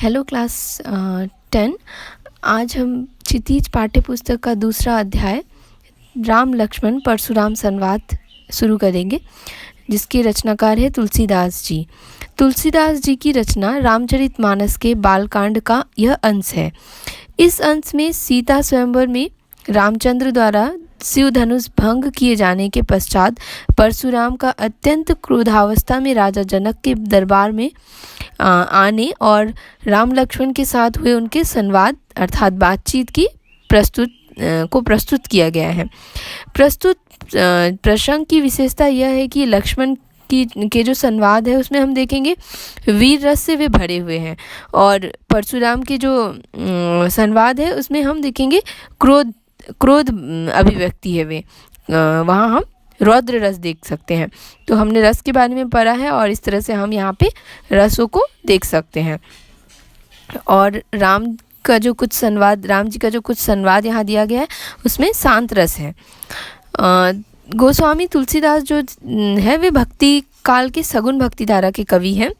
Hello class 10। आज हम क्षितिज पाठ्य पुस्तक का दूसरा अध्याय राम लक्ष्मण परशुराम संवाद शुरू करेंगे, जिसके रचनाकार है तुलसीदास जी। तुलसीदास जी की रचना रामचरितमानस के बालकांड का यह अंश है। इस अंश में सीता स्वयंवर में रामचंद्र द्वारा शिव धनुष भंग किए जाने के पश्चात परशुराम का अत्यंत क्रोधावस्था में राजा जनक के दरबार में आने और राम लक्ष्मण के साथ हुए उनके संवाद अर्थात बातचीत की प्रस्तुत किया गया है। प्रस्तुत प्रसंग की विशेषता यह है कि लक्ष्मण के जो संवाद है उसमें हम देखेंगे वीर रस से वे भरे हुए हैं, और परशुराम के जो संवाद है उसमें हम देखेंगे क्रोध अभिव्यक्ति है। वे वहाँ हम रौद्र रस देख सकते हैं। तो हमने रस के बारे में पढ़ा है और इस तरह से हम यहाँ पे रसों को देख सकते हैं। और राम जी का जो कुछ संवाद यहाँ दिया गया है उसमें शांत रस है। गोस्वामी तुलसीदास जो है वे भक्ति काल के सगुण भक्ति धारा के कवि हैं।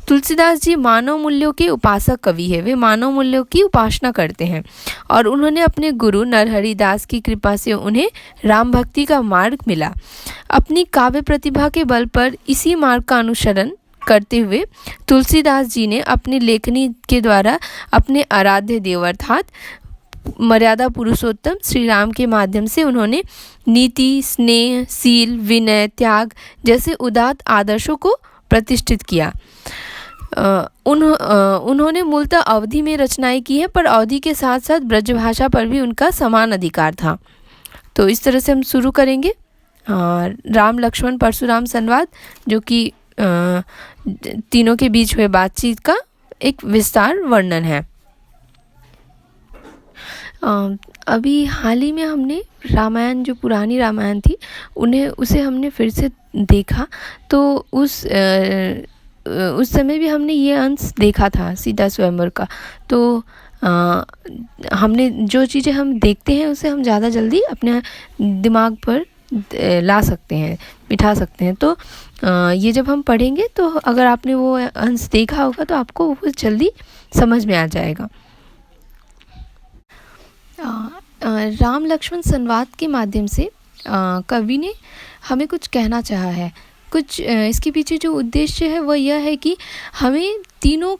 तुलसीदास जी मानव मूल्यों के उपासक कवि है। वे मानव मूल्यों की उपासना करते हैं और उन्होंने अपने गुरु नरहरि दास की कृपा से उन्हें राम भक्ति का मार्ग मिला। अपनी काव्य प्रतिभा के बल पर इसी मार्ग का अनुसरण करते हुए तुलसीदास जी ने अपनी लेखनी के द्वारा अपने आराध्य देव अर्थात मर्यादा पुरुषोत्तम श्री राम के माध्यम से उन्होंने नीति, स्नेह, शील, विनय, त्याग जैसे उदात्त आदर्शों को प्रतिष्ठित किया। उन्होंने मूलतः अवधि में रचनाएं की है, पर अवधि के साथ साथ ब्रजभाषा पर भी उनका समान अधिकार था। तो इस तरह से हम शुरू करेंगे राम लक्ष्मण परशुराम संवाद, जो कि तीनों के बीच हुए बातचीत का एक विस्तार वर्णन है। अभी हाल ही में हमने रामायण, जो पुरानी रामायण थी, उसे हमने फिर से देखा। तो उस समय भी हमने ये अंश देखा था सीता स्वयंवर का। तो हमने जो चीज़ें हम देखते हैं उसे हम ज़्यादा जल्दी अपने दिमाग पर ला सकते हैं, बिठा सकते हैं। तो ये जब हम पढ़ेंगे तो अगर आपने वो अंश देखा होगा तो आपको वो जल्दी समझ में आ जाएगा। राम लक्ष्मण संवाद के माध्यम से कवि ने हमें कुछ कहना चाहा है। कुछ इसके पीछे जो उद्देश्य है वह यह है कि हमें तीनों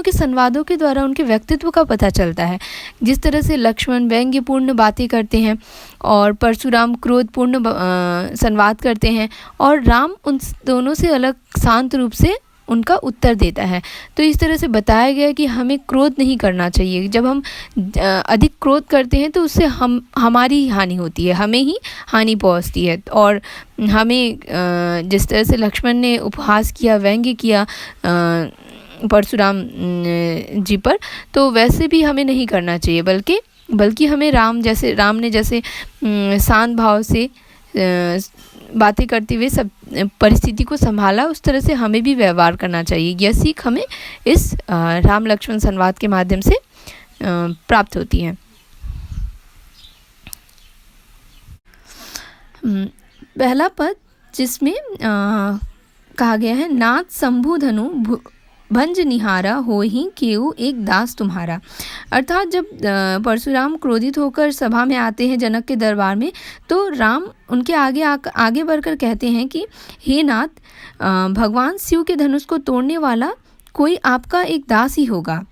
के संवादों के द्वारा उनके व्यक्तित्व का पता चलता है। जिस तरह से लक्ष्मण व्यंग्यपूर्ण बातें करते हैं और परशुराम क्रोधपूर्ण संवाद करते हैं, और राम उन दोनों से अलग शांत रूप से उनका उत्तर देता है। तो इस तरह से बताया गया कि हमें क्रोध नहीं करना चाहिए। जब हम अधिक क्रोध करते हैं तो उससे हमारी हानि होती है, हमें ही हानि पहुंचती है। और हमें जिस तरह से लक्ष्मण ने उपहास किया, व्यंग्य किया परशुराम जी पर, तो वैसे भी हमें नहीं करना चाहिए, बल्कि हमें राम ने जैसे शांत भाव से बातें करते हुए सब परिस्थिति को संभाला, उस तरह से हमें भी व्यवहार करना चाहिए। यह सीख हमें इस राम लक्ष्मण संवाद के माध्यम से प्राप्त होती है। पहला पद जिसमें कहा गया है, नाथ शंभु धनु भंज निहारा हो ही केऊ एक दास तुम्हारा। अर्थात जब परशुराम क्रोधित होकर सभा में आते हैं जनक के दरबार में, तो राम उनके आगे बढ़कर कहते हैं कि हे नाथ, भगवान शिव के धनुष को तोड़ने वाला कोई आपका एक दास ही होगा।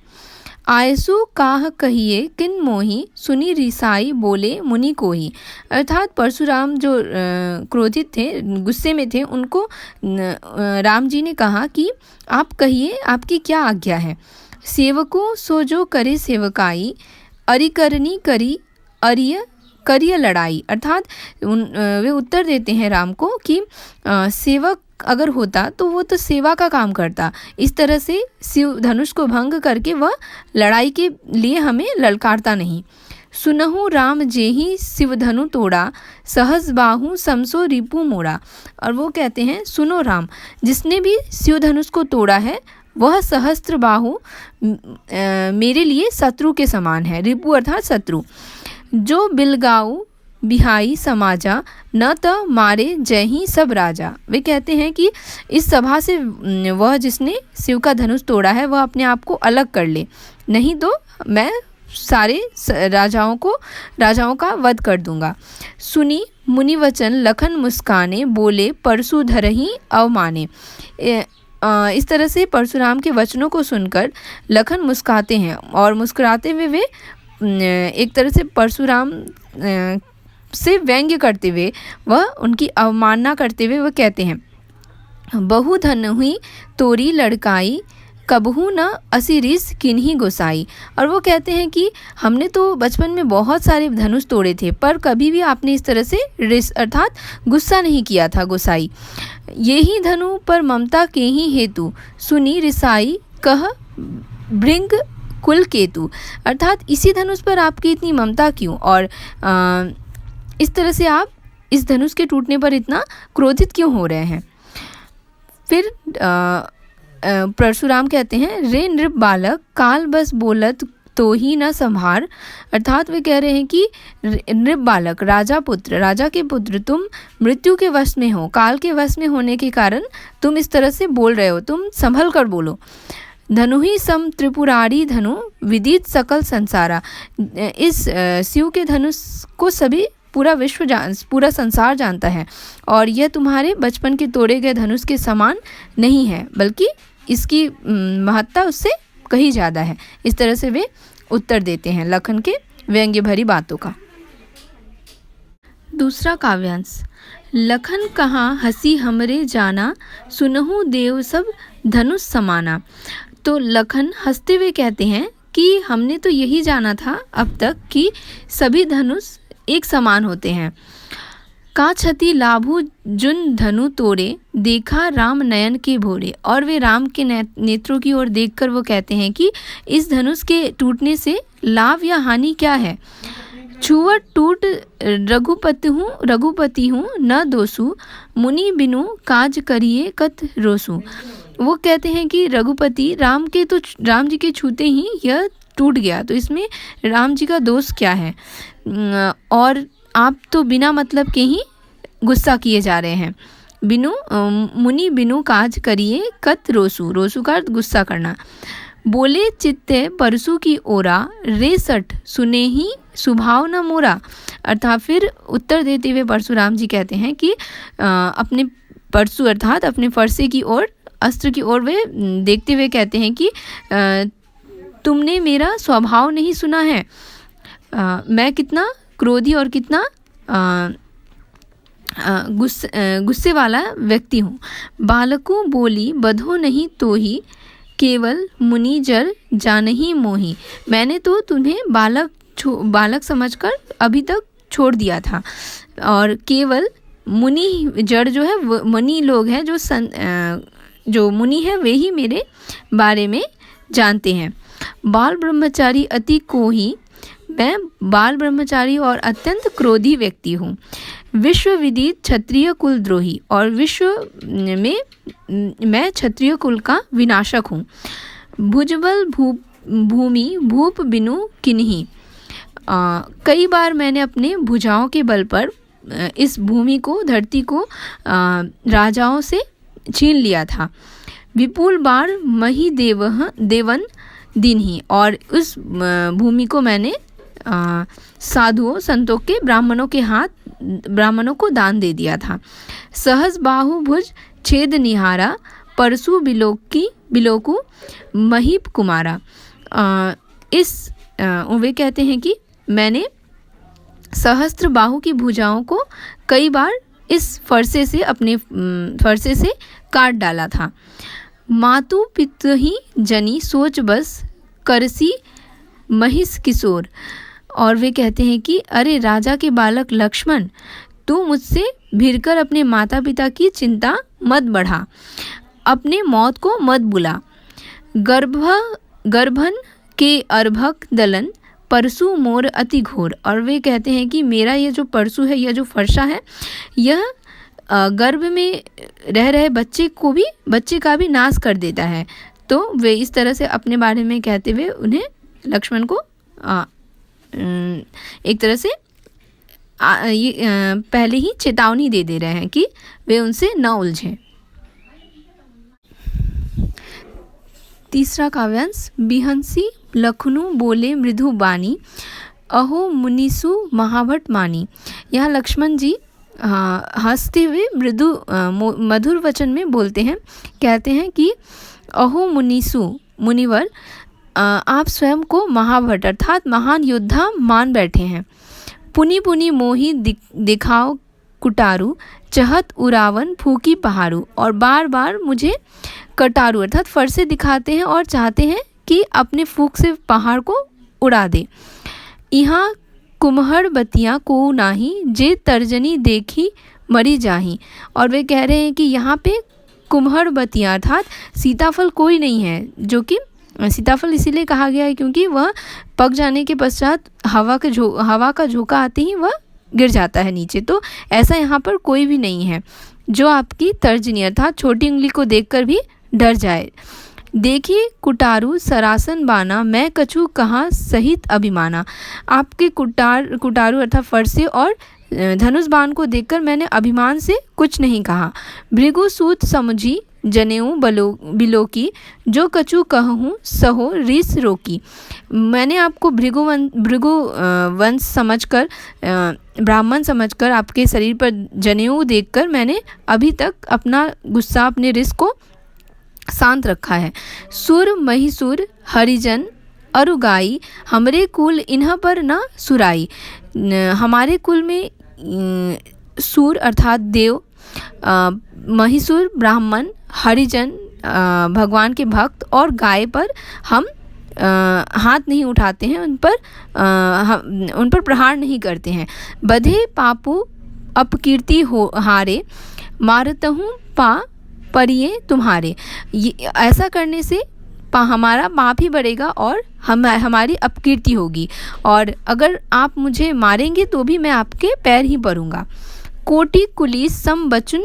आयसु काह कहिए किन मोही, सुनी रिसाई बोले मुनि कोही। अर्थात परशुराम जो क्रोधित थे, गुस्से में थे, उनको राम जी ने कहा कि आप कहिए, आपकी क्या आज्ञा है। सेवको सो जो करे सेवकाई, अरि करनी करी अरिय करिय लड़ाई। अर्थात वे उत्तर देते हैं राम को कि सेवक अगर होता तो वो तो सेवा का काम करता, इस तरह से शिव धनुष को भंग करके वह लड़ाई के लिए हमें ललकारता नहीं। सुनहु राम जेहि शिव धनु तोड़ा, सहज बाहु समसो रिपु मोड़ा। और वो कहते हैं, सुनो राम, जिसने भी शिव धनुष को तोड़ा है वह सहस्त्र बाहु मेरे लिए शत्रु के समान है। रिपु अर्थात शत्रु। जो बिलगाऊ बिहाई समाजा न त मारे जय ही सब राजा। वे कहते हैं कि इस सभा से वह जिसने शिव का धनुष तोड़ा है वह अपने आप को अलग कर ले, नहीं तो मैं सारे राजाओं का वध कर दूंगा। सुनी मुनि वचन लखन मुस्काने, बोले परशु धरहि अवमाने। इस तरह से परशुराम के वचनों को सुनकर लखन मुस्कुराते हैं और मुस्कुराते हुए वे एक तरह से परशुराम से व्यंग्य करते हुए वह उनकी अवमानना करते हुए वह कहते हैं, बहु धन हुई तोरी लड़काई, कबहू न असी रिस किन्ही गोसाई। और वो कहते हैं कि हमने तो बचपन में बहुत सारे धनुष तोड़े थे, पर कभी भी आपने इस तरह से रिस अर्थात गुस्सा नहीं किया था गोसाई। यही धनु पर ममता के ही हेतु, सुनी रिसाई कह भृंग कुल केतु। अर्थात इसी धनुष पर आपकी इतनी ममता क्यों, और इस तरह से आप इस धनुष के टूटने पर इतना क्रोधित क्यों हो रहे हैं। फिर परशुराम कहते हैं, रे नृप बालक काल बस बोलत तो ही न संभार। अर्थात वे कह रहे हैं कि नृप बालक राजा के पुत्र तुम मृत्यु के वश में हो, काल के वश में होने के कारण तुम इस तरह से बोल रहे हो, तुम संभल कर बोलो। धनु ही सम त्रिपुरारी धनु विदित सकल संसारा। इस शिव के धनुष को सभी पूरा संसार जानता है, और यह तुम्हारे बचपन के तोड़े गए धनुष के समान नहीं है, बल्कि इसकी महत्ता उससे कहीं ज़्यादा है। इस तरह से वे उत्तर देते हैं लखन के व्यंग्य भरी बातों का। दूसरा काव्यांश, लखन कहाँ हंसी हमरे जाना, सुनहु देव सब धनुष समाना। तो लखन हंसते हुए कहते हैं कि हमने तो यही जाना था अब तक कि सभी धनुष एक समान होते हैं। का छति लाभु जुन धनु तोड़े, देखा राम नयन के भोरे। और वे राम के नेत्रों की ओर देखकर वो कहते हैं कि इस धनुष के टूटने से लाभ या हानि क्या है। छुवट टूट रघुपति हूँ न दोसु, मुनि बिनु काज करिए कत रोसु। वो कहते हैं कि रघुपति राम जी के छूते ही यह टूट गया, तो इसमें राम जी का दोष क्या है, और आप तो बिना मतलब के ही गुस्सा किए जा रहे हैं। मुनि बिनु काज करिए कत रोसु का अर्थ गुस्सा करना। बोले चित्ते परसु की ओरा, रे सठ सुने ही सुभाव न मोरा। अर्थात फिर उत्तर देते हुए परशुराम जी कहते हैं कि अपने परसु अर्थात अपने फरसे की ओर, अस्त्र की ओर वे देखते हुए कहते हैं कि तुमने मेरा स्वभाव नहीं सुना है, मैं कितना क्रोधी और कितना गुस्से वाला व्यक्ति हूँ। बालको बोली बधो नहीं तो ही, केवल मुनि जर जानही मोही। मैंने तो तुम्हें बालक समझकर अभी तक छोड़ दिया था, और केवल मुनि जड़ जो है मुनि लोग हैं, जो मुनि है वे ही मेरे बारे में जानते हैं। बाल ब्रह्मचारी अति कोही, मैं बाल ब्रह्मचारी और अत्यंत क्रोधी व्यक्ति हूँ। विश्व विदित क्षत्रिय कुल द्रोही, और विश्व में मैं क्षत्रिय कुल का विनाशक हूँ। भुजबल भूमि भूप बिनु किन्ही। कई बार मैंने अपने भुजाओं के बल पर इस भूमि को, धरती को राजाओं से छीन लिया था। विपुल बार मही देवन दिन्ही, और उस भूमि को मैंने साधुओं संतों के ब्राह्मणों को दान दे दिया था। सहज बाहु भुज छेद निहारा, परसु बिलोकु महीप कुमारा। वे कहते हैं कि मैंने सहस्त्र बाहु की भुजाओं को कई बार इस अपने फरसे से काट डाला था। मातु पितहि जनी सोच बस, करसी महिष किशोर। और वे कहते हैं कि अरे राजा के बालक लक्ष्मण, तू मुझसे भिड़कर अपने माता पिता की चिंता मत बढ़ा, अपने मौत को मत बुला। गर्भन के अर्भक दलन, परसु मोर अति घोर। और वे कहते हैं कि मेरा ये जो परसु है, यह जो फरसा है, यह गर्भ में रह रहे बच्चे का भी नाश कर देता है। तो वे इस तरह से अपने बारे में कहते हुए उन्हें लक्ष्मण को एक तरह से पहले ही चेतावनी दे रहे हैं कि वे उनसे न उलझें। तीसरा काव्यांश, बिहंसी लखनऊ बोले मृदु बानी, अहो मुनिसु महाभट मानी। यहाँ लक्ष्मण जी हंसते हुए मृदु मधुर वचन में बोलते हैं, कहते हैं कि अहो मुनिसु मुनिवर, आप स्वयं को महाभट अर्थात महान योद्धा मान बैठे हैं। पुनि पुनि मोही दिखाओ कुटारू, चहत उरावन फूकी पहाड़ू। और बार बार मुझे कटारू अर्थात फरसे दिखाते हैं और चाहते हैं कि अपने फूक से पहाड़ को उड़ा दे। यहाँ कुम्हड़ बतियाँ को नाही, जे तर्जनी देखी मरी जाही। और वे कह रहे हैं कि यहाँ पे कुम्हड़ बतियाँ अर्थात सीताफल कोई नहीं है, जो कि सीताफल इसीलिए कहा गया है क्योंकि वह पक जाने के पश्चात हवा का झोंका आते ही वह गिर जाता है नीचे। तो ऐसा यहाँ पर कोई भी नहीं है जो आपकी तर्जनी अर्थात छोटी उंगली को देखकर भी डर जाए। देखिए कुटारू सरासन बाना, मैं कछु कहाँ सहित अभिमाना। आपके कुटारू अर्थात फरसे और धनुष बाण को देखकर मैंने अभिमान से कुछ नहीं कहा। भृगु सूत समझी जनेऊ बिलो की, जो कछु कहूँ सहो रीस रोकी। मैंने आपको भृगु वंश समझकर, ब्राह्मण समझकर आपके शरीर पर जनेऊ देखकर मैंने अभी तक अपना गुस्सा, अपने रिस को शांत रखा है। सुर महिसुर हरिजन अरुगाई, हमरे कुल इन्ह पर न सुराई। हमारे कुल में सूर अर्थात देव, महिसुर ब्राह्मण, हरिजन भगवान के भक्त और गाय पर हम हाथ नहीं उठाते हैं, उन पर प्रहार नहीं करते हैं। बधे पापू अपकीर्ति हो हारे, मारतहूँ पा परिये तुम्हारे। ऐसा करने से हमारा पाप ही बढ़ेगा और हमारी अपकीर्ति होगी, और अगर आप मुझे मारेंगे तो भी मैं आपके पैर ही पड़ूंगा। कोटि कुलीस सम बचन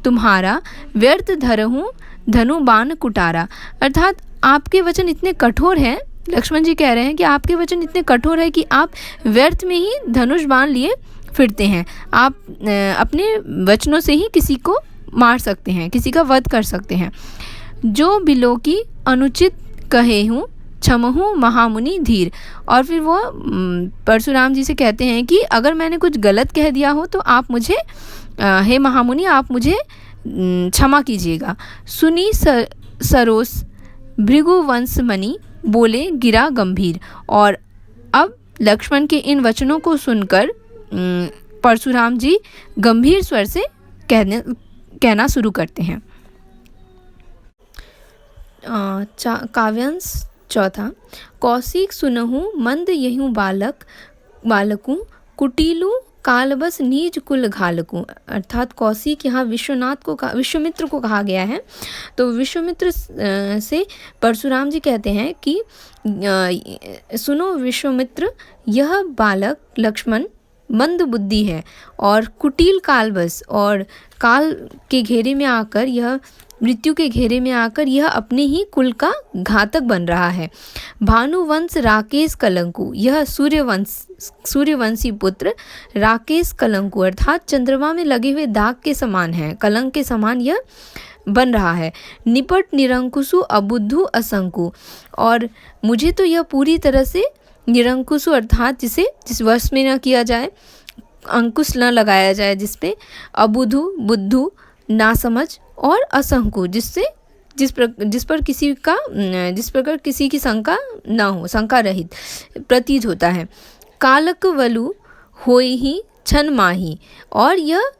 तुम्हारा, व्यर्थ धरहूँ धनु बाण कुटारा। अर्थात आपके वचन इतने कठोर हैं, लक्ष्मण जी कह रहे हैं कि आपके वचन इतने कठोर है कि आप व्यर्थ में ही धनुष बाण लिए फिरते हैं। आप अपने वचनों से ही किसी को मार सकते हैं, किसी का वध कर सकते हैं। जो बिलो की अनुचित कहे हूँ, क्षमहूँ महामुनि धीर। और फिर वो परशुराम जी से कहते हैं कि अगर मैंने कुछ गलत कह दिया हो तो आप मुझे, हे महामुनि, आप मुझे क्षमा कीजिएगा। सुनी सरोस भृगुवंश मणि, बोले गिरा गंभीर। और अब लक्ष्मण के इन वचनों को सुनकर परशुराम जी गंभीर स्वर से कहना शुरू करते हैं। काव्यांश चौथा, कौशिक सुनहु मंद यहूँ बालकू, कुटिलू कालबस नीज कुल घालकू। अर्थात कौशिक यहाँ विश्वामित्र को कहा गया है। तो विश्वामित्र से परशुराम जी कहते हैं कि सुनो विश्वामित्र, यह बालक लक्ष्मण मंद बुद्धि है और कुटिल कालबस, और काल के घेरे में आकर, यह मृत्यु के घेरे में आकर यह अपने ही कुल का घातक बन रहा है। भानुवंश राकेश कलंकु, यह सूर्यवंशी पुत्र राकेश कलंकु अर्थात चंद्रमा में लगे हुए दाग के समान है, कलंक के समान यह बन रहा है। निपट निरंकुशु अबुद्धु असंकु, और मुझे तो यह पूरी तरह से निरंकुशु अर्थात जिस वश में न किया जाए, अंकुश न लगाया जाए जिस पे, अबुद्धु बुद्धू नासमझ, और असंकु जिस प्रकार किसी की शंका न हो, शंका रहित प्रतीत होता है। कालक वलु होई ही क्षण माही, और यह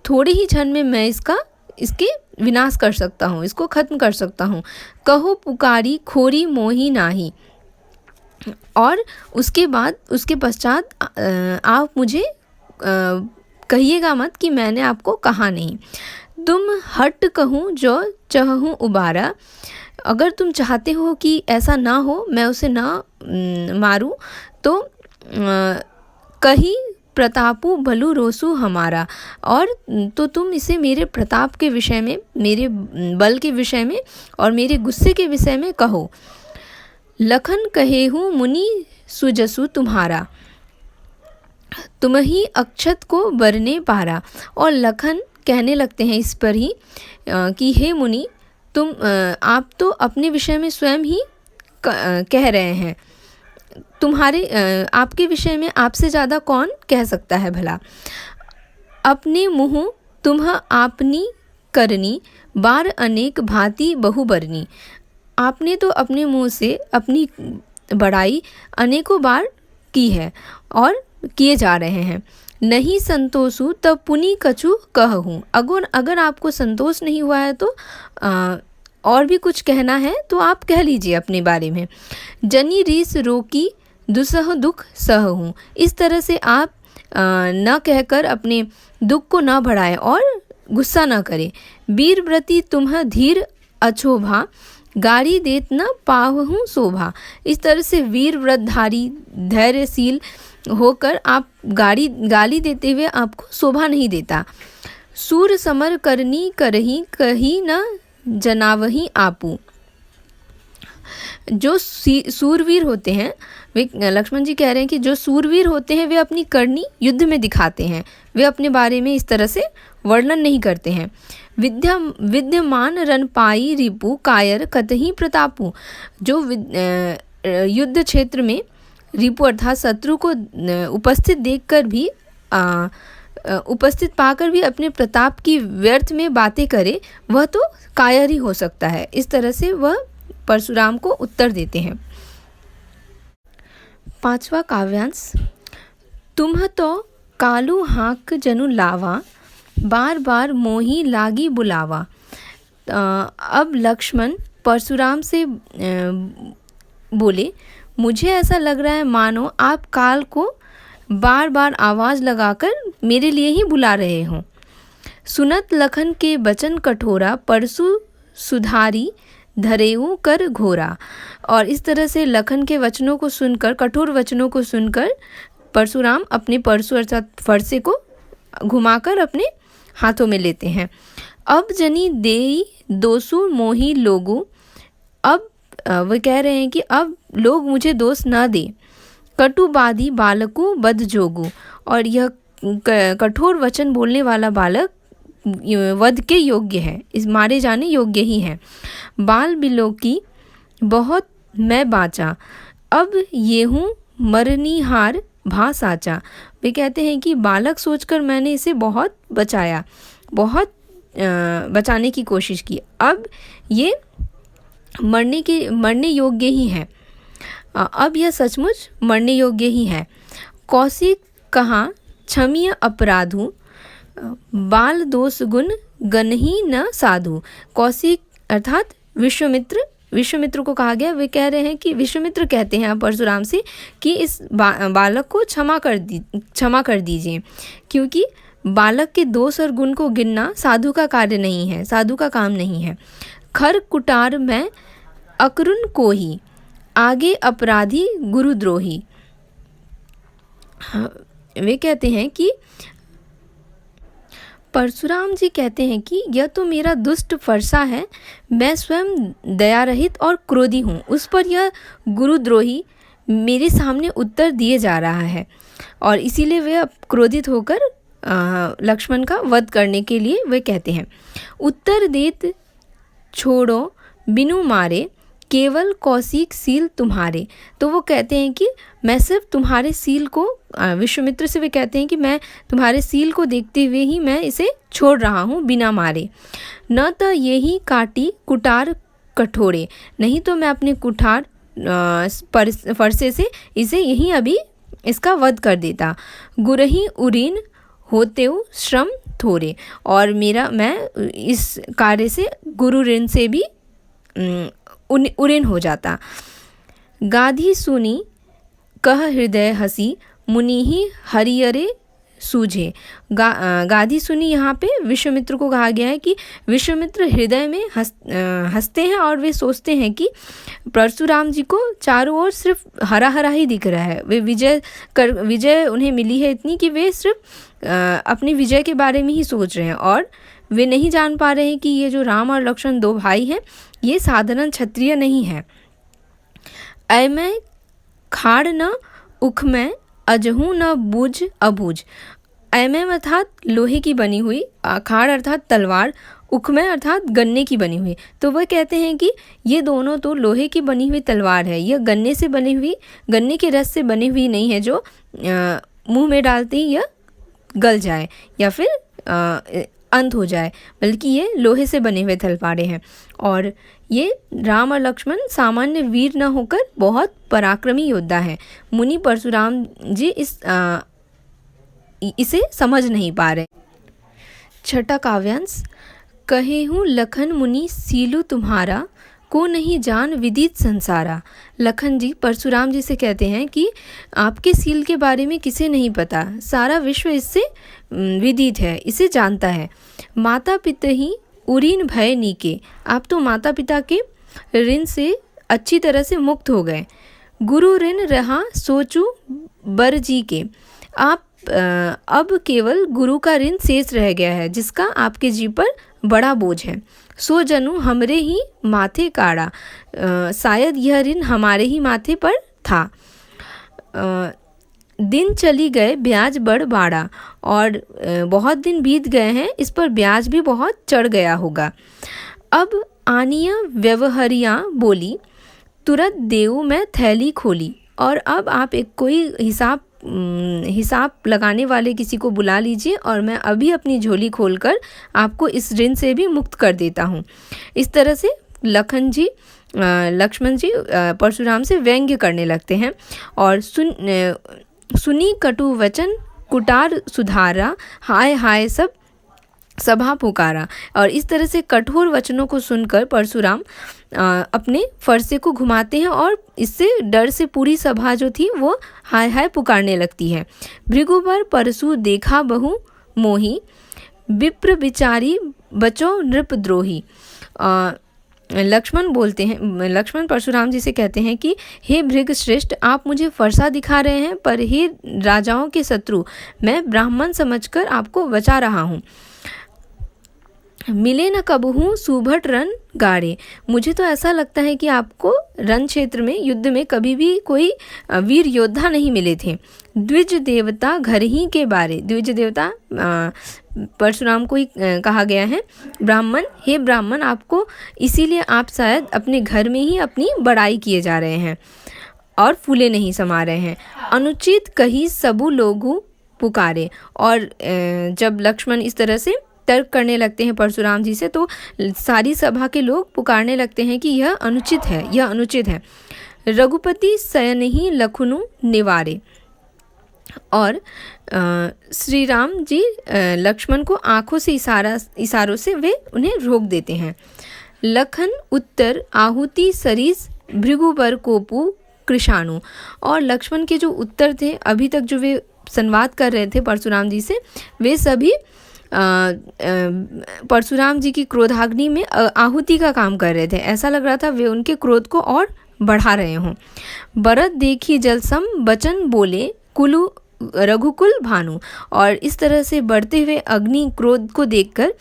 थोड़े ही क्षण में मैं इसके विनाश कर सकता हूँ, इसको खत्म कर सकता हूँ। कहो पुकारी खोरी मोही नाही, और उसके पश्चात आप मुझे कहिएगा मत कि मैंने आपको कहा नहीं। तुम हट कहूँ जो चाहूँ उबारा, अगर तुम चाहते हो कि ऐसा ना हो, मैं उसे ना मारूं, तो कही प्रतापु भलु रोसु हमारा, और तो तुम इसे मेरे प्रताप के विषय में, मेरे बल के विषय में और मेरे गुस्से के विषय में कहो। लखन कहे हूँ मुनि सुजसु तुम्हारा, तुम ही अक्षत को बरने पारा। और लखन कहने लगते हैं इस पर ही कि हे मुनि, आप तो अपने विषय में स्वयं ही कह रहे हैं, तुम्हारे आपके विषय में आपसे ज़्यादा कौन कह सकता है भला। अपने मुँह तुम्ह आपनी करनी, बार अनेक भांति बहुबरनी। आपने तो अपने मुँह से अपनी बड़ाई अनेकों बार की है और किए जा रहे हैं। नहीं संतोषु तब पुनि कछु कहूँ। अगर आपको संतोष नहीं हुआ है तो और भी कुछ कहना है तो आप कह लीजिए अपने बारे में। जनी रीस रोकी दुसह दुख सहूँ। इस तरह से आप न कहकर अपने दुख को न बढ़ाएं और गुस्सा न करें। वीर व्रती तुम्ह धीर अछोभा, गाड़ी देत न पावहूँ शोभा। इस तरह से वीर व्रतधारी धैर्यशील होकर आप गाली देते हुए आपको शोभा नहीं देता। सूर समर करनी करही, कही न जनावही आपू। जो सूरवीर होते हैं, वे लक्ष्मण जी कह रहे हैं कि जो सूरवीर होते हैं वे अपनी करनी युद्ध में दिखाते हैं, वे अपने बारे में इस तरह से वर्णन नहीं करते हैं। विद्यमान रन पाई रिपु, कायर कतही प्रतापु। जो युद्ध क्षेत्र में रिपु अर्थात शत्रु को उपस्थित देखकर भी उपस्थित पाकर भी अपने प्रताप की व्यर्थ में बातें करे, वह तो कायर ही हो सकता है। इस तरह से वह परशुराम को उत्तर देते हैं। 5वां काव्यांश। तुम्ह तो कालू हाँक जनु लावा, बार बार मोही लागी बुलावा। अब लक्ष्मण परशुराम से बोले, मुझे ऐसा लग रहा है मानो आप काल को बार बार आवाज़ लगाकर मेरे लिए ही बुला रहे हों। सुनत लखन के बचन कठोरा, परशु सुधारी धरेऊ कर घोरा। और इस तरह से लखन के वचनों को सुनकर, कठोर वचनों को सुनकर परशुराम अपने परशु अर्थात फरसे को घुमाकर अपने हाथों में लेते हैं। अब जनी देई दोसु मोही लोगु। अब वे कह रहे हैं कि अब लोग मुझे दोष न दे। कटुबादी बालकु बद जोगु। और यह कठोर वचन बोलने वाला बालक वध के योग्य है, इस मारे जाने योग्य ही है। बाल बिलोकी बहुत मैं बाचा, अब ये हूँ मरनीहार भा साचा। वे कहते हैं कि बालक सोचकर मैंने इसे बहुत बचाया, बहुत बचाने की कोशिश की, अब ये मरने योग्य ही है, अब यह सचमुच मरने योग्य ही है। कौशिक कहा क्षमीय अपराधु, बाल दोष गुण गनही न साधु। कौशिक अर्थात विश्वामित्र को कहा गया। वे कह रहे हैं कि विश्वामित्र कहते हैं परशुराम से कि इस बालक को क्षमा कर दीजिए, क्योंकि बालक के दोष और गुण को गिनना साधु का कार्य नहीं है, साधु का काम नहीं है। खर कुटार में अकरुण को ही, आगे अपराधी गुरुद्रोही। वे कहते हैं कि परशुराम जी कहते हैं कि यह तो मेरा दुष्ट फरसा है, मैं स्वयं दया रहित और क्रोधी हूँ, उस पर यह गुरुद्रोही मेरे सामने उत्तर दिए जा रहा है, और इसीलिए वे अब क्रोधित होकर लक्ष्मण का वध करने के लिए वे कहते हैं। उत्तर देत छोड़ो बिनु मारे, केवल कौशिक सील तुम्हारे। तो वो कहते हैं कि मैं सिर्फ तुम्हारे सील को, विश्वामित्र से वे कहते हैं कि मैं तुम्हारे सील को देखते हुए ही मैं इसे छोड़ रहा हूँ बिना मारे। न तो यही काटी कुटार कठोरे, नहीं तो मैं अपने कुठार फरसे से इसे यहीं अभी इसका वध कर देता। गुरही उरीन होते श्रम थोरे, और मैं इस कार्य से गुरु ऋण से भी उरीन हो जाता। गाधी सुनी कह हृदय हसी, मुनि ही हरियरे सूझे। गाधी सुनी यहाँ पे विश्वामित्र को कहा गया है कि विश्वामित्र हृदय में हंसते हैं और वे सोचते हैं कि परशुराम जी को चारों ओर सिर्फ हरा हरा ही दिख रहा है। वे विजय उन्हें मिली है इतनी कि वे सिर्फ अपनी विजय के बारे में ही सोच रहे हैं, और वे नहीं जान पा रहे हैं कि ये जो राम और लक्ष्मण दो भाई हैं ये साधारण क्षत्रिय नहीं है। ऐ मैं खाड़ न उख में अजहू न बुझ अबुझ। ऐमैम अर्थात लोहे की बनी हुई, आखाड़ अर्थात तलवार, उखमै अर्थात गन्ने की बनी हुई। तो वह कहते हैं कि ये दोनों तो लोहे की बनी हुई तलवार है, यह गन्ने से बनी हुई, गन्ने के रस से बनी हुई नहीं है जो मुंह में डालते ही यह गल जाए या फिर अंत हो जाए, बल्कि ये लोहे से बने हुए तलवारें हैं। और ये राम और लक्ष्मण सामान्य वीर न होकर बहुत पराक्रमी योद्धा हैं। मुनि परशुराम जी इसे समझ नहीं पा रहे। छठा काव्यांश। कहे हूँ लखन मुनि सीलु तुम्हारा, को नहीं जान विदित संसारा। लखन जी परशुराम जी से कहते हैं कि आपके सील के बारे में किसे नहीं पता, सारा विश्व इससे विदित है, इसे जानता है। माता पिता ही उरीन भय नीके, आप तो माता पिता के ऋण से अच्छी तरह से मुक्त हो गए। गुरु ऋण रहा सोचू बर जी के, आप अब केवल गुरु का ऋण शेष रह गया है, जिसका आपके जी पर बड़ा बोझ है। सो जनू हमरे ही माथे काड़ा, शायद यह ऋण हमारे ही माथे पर था। दिन चली गए ब्याज बढ़ बाड़ा, और बहुत दिन बीत गए हैं, इस पर ब्याज भी बहुत चढ़ गया होगा। अब आनिया व्यवहारियाँ बोली, तुरंत देऊ मैं थैली खोली। और अब आप एक कोई हिसाब लगाने वाले किसी को बुला लीजिए और मैं अभी अपनी झोली खोलकर आपको इस ऋण से भी मुक्त कर देता हूँ। इस तरह से लक्ष्मण जी परशुराम से व्यंग्य करने लगते हैं। और सुनी कटु वचन कुटार सुधारा, हाय हाय सब सभा पुकारा। और इस तरह से कठोर वचनों को सुनकर परशुराम अपने फरसे को घुमाते हैं और इससे डर से पूरी सभा जो थी वो हाय हाय पुकारने लगती है। भृगुबर परशु देखा बहु मोही, विप्र बिचारी बचो नृपद्रोही। लक्ष्मण परशुराम जी से कहते हैं कि हे भृग श्रेष्ठ, आप मुझे फरसा दिखा रहे हैं, पर हे राजाओं के शत्रु, मैं ब्राह्मण समझकर आपको बचा रहा हूँ। मिले न कबहू सुभट रन गाड़े, मुझे तो ऐसा लगता है कि आपको रण क्षेत्र में युद्ध में कभी भी कोई वीर योद्धा नहीं मिले थे। द्विज देवता घर ही के बारे, द्विज देवता परशुराम को ही कहा गया है। ब्राह्मण, हे ब्राह्मण, आपको इसीलिए आप शायद अपने घर में ही अपनी बड़ाई किए जा रहे हैं और फूले नहीं समा रहे हैं। अनुचित कही सबु लोगु पुकारे। और जब लक्ष्मण इस तरह से तर्क करने लगते हैं परशुराम जी से, तो सारी सभा के लोग पुकारने लगते हैं कि यह अनुचित है, यह अनुचित है। रघुपति शयन ही लखनु निवारे। और श्री राम जी लक्ष्मण को आंखों से इशारों से वे उन्हें रोक देते हैं। लखन उत्तर आहुति सरीस भृगुबर कोपु कृषाणु। और लक्ष्मण के जो उत्तर थे, अभी तक जो वे संवाद कर रहे थे परशुराम जी से, वे सभी परशुराम जी की क्रोधाग्नि में आहुति का काम कर रहे थे। ऐसा लग रहा था वे उनके क्रोध को और बढ़ा रहे हों। भरत देखी जलसम बचन बोले कुलु रघुकुल भानु। और इस तरह से बढ़ते हुए अग्नि क्रोध को देखकर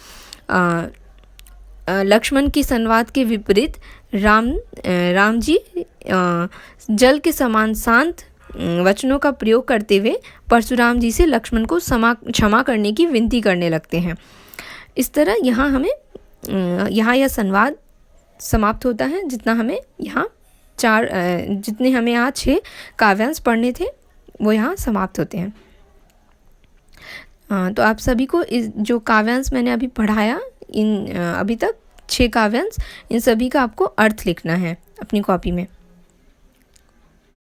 लक्ष्मण की संवाद के विपरीत राम जी जल के समान शांत वचनों का प्रयोग करते हुए परशुराम जी से लक्ष्मण को क्षमा करने की विनती करने लगते हैं। इस तरह यहाँ यह संवाद समाप्त होता है। जितना हमें यहाँ जितने हमें यहाँ 6 काव्यांश पढ़ने थे वो यहाँ समाप्त होते हैं। तो आप सभी को इस जो काव्यांश मैंने अभी पढ़ाया, अभी तक 6 काव्यांश, इन सभी का आपको अर्थ लिखना है अपनी कॉपी में।